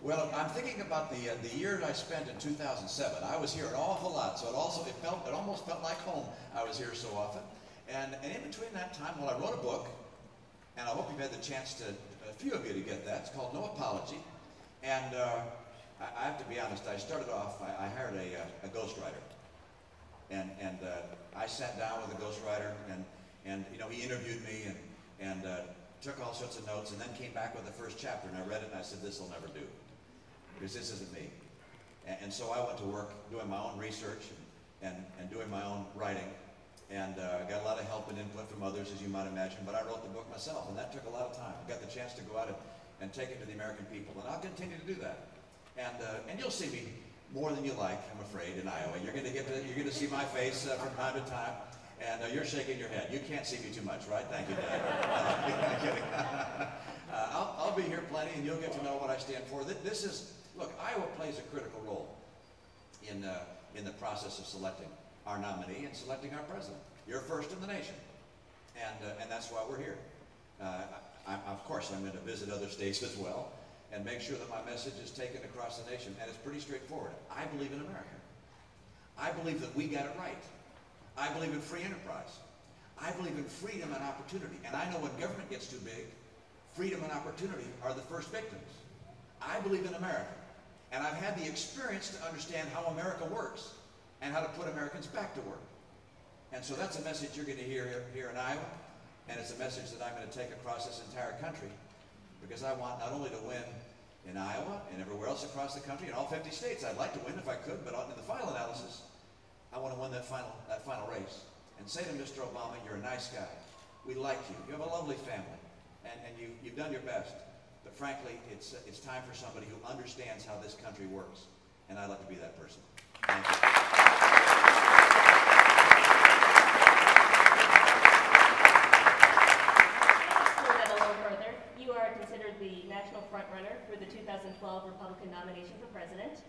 Well, I'm thinking about the year I spent in 2007. I was here an awful lot, so it almost felt like home. I was here so often, and in between that time, well, I wrote a book, and I hope you've had the chance to, a few of you, to get that. It's called No Apology, and I have to be honest. I started off. I hired a ghostwriter, and I sat down with a ghostwriter, and you know, he interviewed me and took all sorts of notes, and then came back with the first chapter, and I read it, and I said, this will never do, because this isn't me. And so I went to work doing my own research and doing my own writing, and got a lot of help and input from others, as you might imagine, but I wrote the book myself, and that took a lot of time. I got the chance to go out and take it to the American people, and I'll continue to do that. And you'll see me more than you like, I'm afraid, in Iowa. You're going to see my face from time to time. And you're shaking your head. You can't see me too much, right? Thank you, Dad. I'm kidding. I'll be here plenty, and you'll get to know what I stand for. This is, look, Iowa plays a critical role in the process of selecting our nominee and selecting our president. You're first in the nation, and that's why we're here. Of course, I'm going to visit other states as well and make sure that my message is taken across the nation. And it's pretty straightforward. I believe in America. I believe that we got it right. I believe in free enterprise. I believe in freedom and opportunity. And I know when government gets too big, freedom and opportunity are the first victims. I believe in America. And I've had the experience to understand how America works and how to put Americans back to work. And so that's a message you're going to hear here in Iowa. And it's a message that I'm going to take across this entire country, because I want not only to win in Iowa and everywhere else across the country, in all 50 states. I'd like to win if I could, but in the final analysis, I want to win that final race and say to Mr. Obama, you're a nice guy. We like you. You have a lovely family, and you've done your best. But frankly, it's time for somebody who understands how this country works, and I'd like to be that person. Thank you. Explore that a little further. You are considered the national frontrunner for the 2012 Republican nomination for president.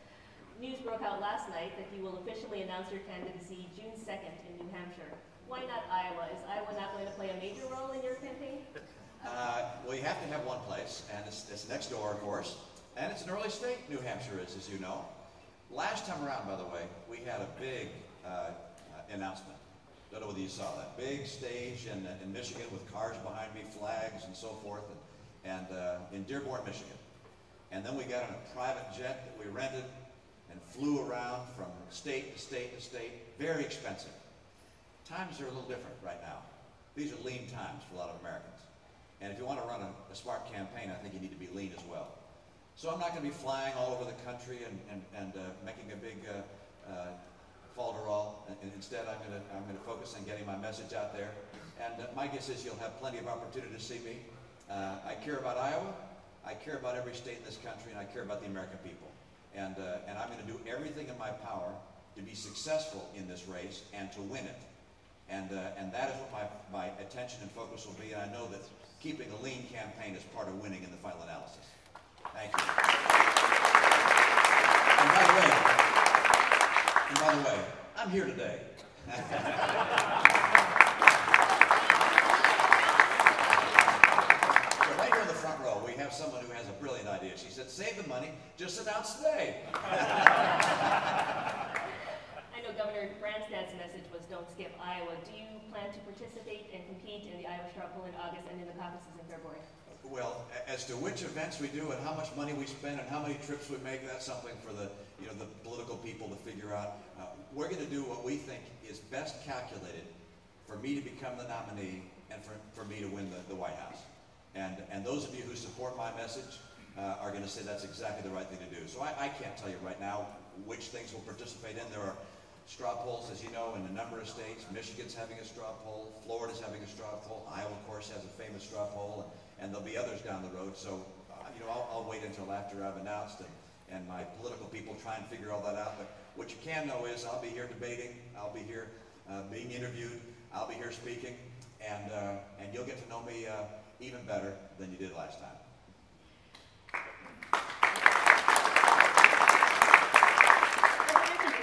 News broke out last night that you will officially announce your candidacy June 2nd in New Hampshire. Why not Iowa? Is Iowa not going to play a major role in your campaign? Well, you have to have one place, and it's next door, of course. And it's an early state, New Hampshire is, as you know. Last time around, by the way, we had a big announcement. Don't know whether you saw that. Big stage in Michigan with cars behind me, flags and so forth, and in Dearborn, Michigan. And then we got on a private jet that we rented and flew around from state to state to state. Very expensive. Times are a little different right now. These are lean times for a lot of Americans. And if you want to run a smart campaign, I think you need to be lean as well. So I'm not going to be flying all over the country and making a big falderall. And instead, I'm going to focus on getting my message out there. And my guess is you'll have plenty of opportunity to see me. I care about Iowa. I care about every state in this country, and I care about the American people. And I'm going to do everything in my power to be successful in this race and to win it. And that is what my attention and focus will be. And I know that keeping a lean campaign is part of winning in the final analysis. Thank you. And by the way, I'm here today. Right here in the front row, we have someone who has a brilliant idea. She said, save the money, just announce today. I know Governor Branstad's message was don't skip Iowa. Do you plan to participate and compete in the Iowa straw poll in August and in the caucuses in February? Well, as to which events we do and how much money we spend and how many trips we make, that's something for the political people to figure out. We're going to do what we think is best calculated for me to become the nominee and for me to win the White House. And those of you who support my message are going to say that's exactly the right thing to do. So I can't tell you right now which things we'll participate in. There are straw polls, as you know, in a number of states. Michigan's having a straw poll. Florida's having a straw poll. Iowa, of course, has a famous straw poll, and there'll be others down the road. So, I'll wait until after I've announced and my political people try and figure all that out. But what you can know is I'll be here debating. I'll be here being interviewed. I'll be here speaking, and you'll get to know me even better than you did last time.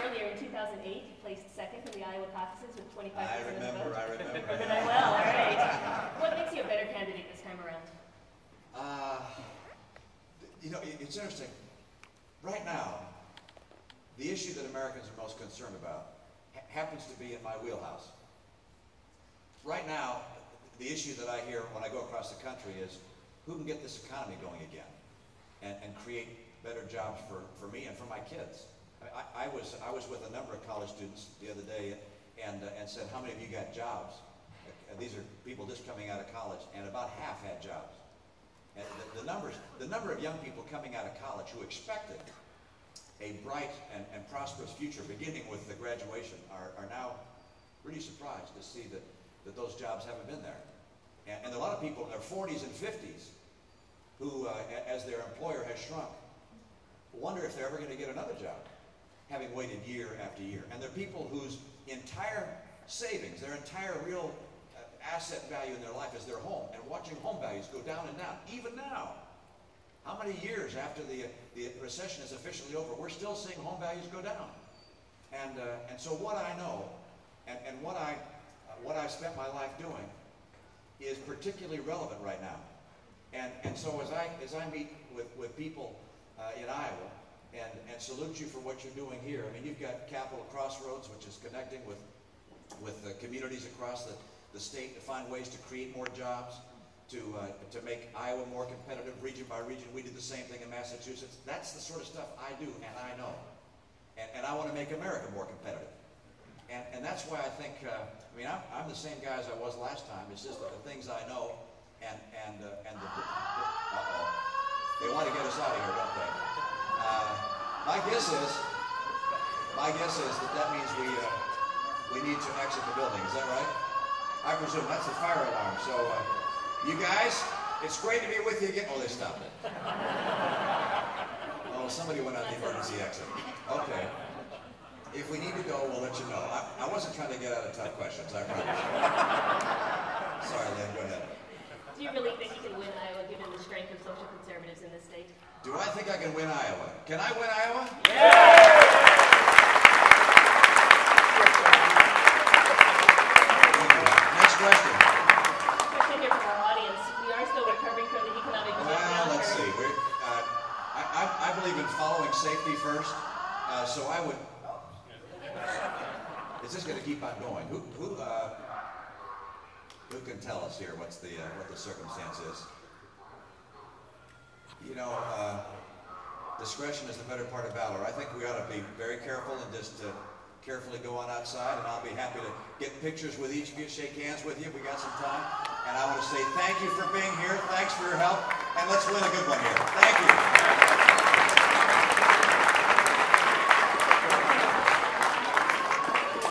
Earlier in 2008, you placed second in the Iowa caucuses with 25% I of the remember. vote. Well, all right. What makes you a better candidate this time around? It's interesting. right now, the issue that Americans are most concerned about happens to be in my wheelhouse. Right now, the issue that I hear when I go across the country is who can get this economy going again and create better jobs for me and for my kids. I was with a number of college students the other day and said, how many of you got jobs? These are people just coming out of college, and about half had jobs. And the number of young people coming out of college who expected a bright and prosperous future beginning with the graduation are now really surprised to see that those jobs haven't been there. And a lot of people in their 40s and 50s who, as their employer has shrunk, wonder if they're ever going to get another job, having waited year after year. And there are people whose entire savings, their entire real asset value in their life is their home, and watching home values go down and down, even now. How many years after the recession is officially over, we're still seeing home values go down? And so what I know, and what I've spent my life doing, is particularly relevant right now. And so as I meet with people in Iowa and salute you for what you're doing here, I mean, you've got Capital Crossroads, which is connecting with the communities across the state to find ways to create more jobs, to make Iowa more competitive region by region. We did the same thing in Massachusetts. That's the sort of stuff I do and I know. And I want to make America more competitive. And that's why I think, I mean, I'm the same guy as I was last time. It's just that the things I know and uh-oh. They want to get us out of here, don't they? My guess is that means we need to exit the building. Is that right? I presume that's a fire alarm. So, you guys, it's great to be with you again. Oh, they stopped it. Oh, somebody went out the emergency exit. Okay. If we need to go, we'll let you know. I wasn't trying to get out of tough questions, I promise. Sorry, Lynn, go ahead. Do you really think you can win Iowa given the strength of social conservatives in this state? Do I think I can win Iowa? Can I win Iowa? Yeah! Next question. Question here from our audience. We are still recovering from the economic Well, let's see. I believe in following safety first, so I would. Is this going to keep on going? Who can tell us here what the circumstance is? You know, discretion is the better part of valor. I think we ought to be very careful and just carefully go on outside, and I'll be happy to get pictures with each of you, shake hands with you if we got some time. And I want to say thank you for being here. Thanks for your help, and let's win a good one here. Thank you.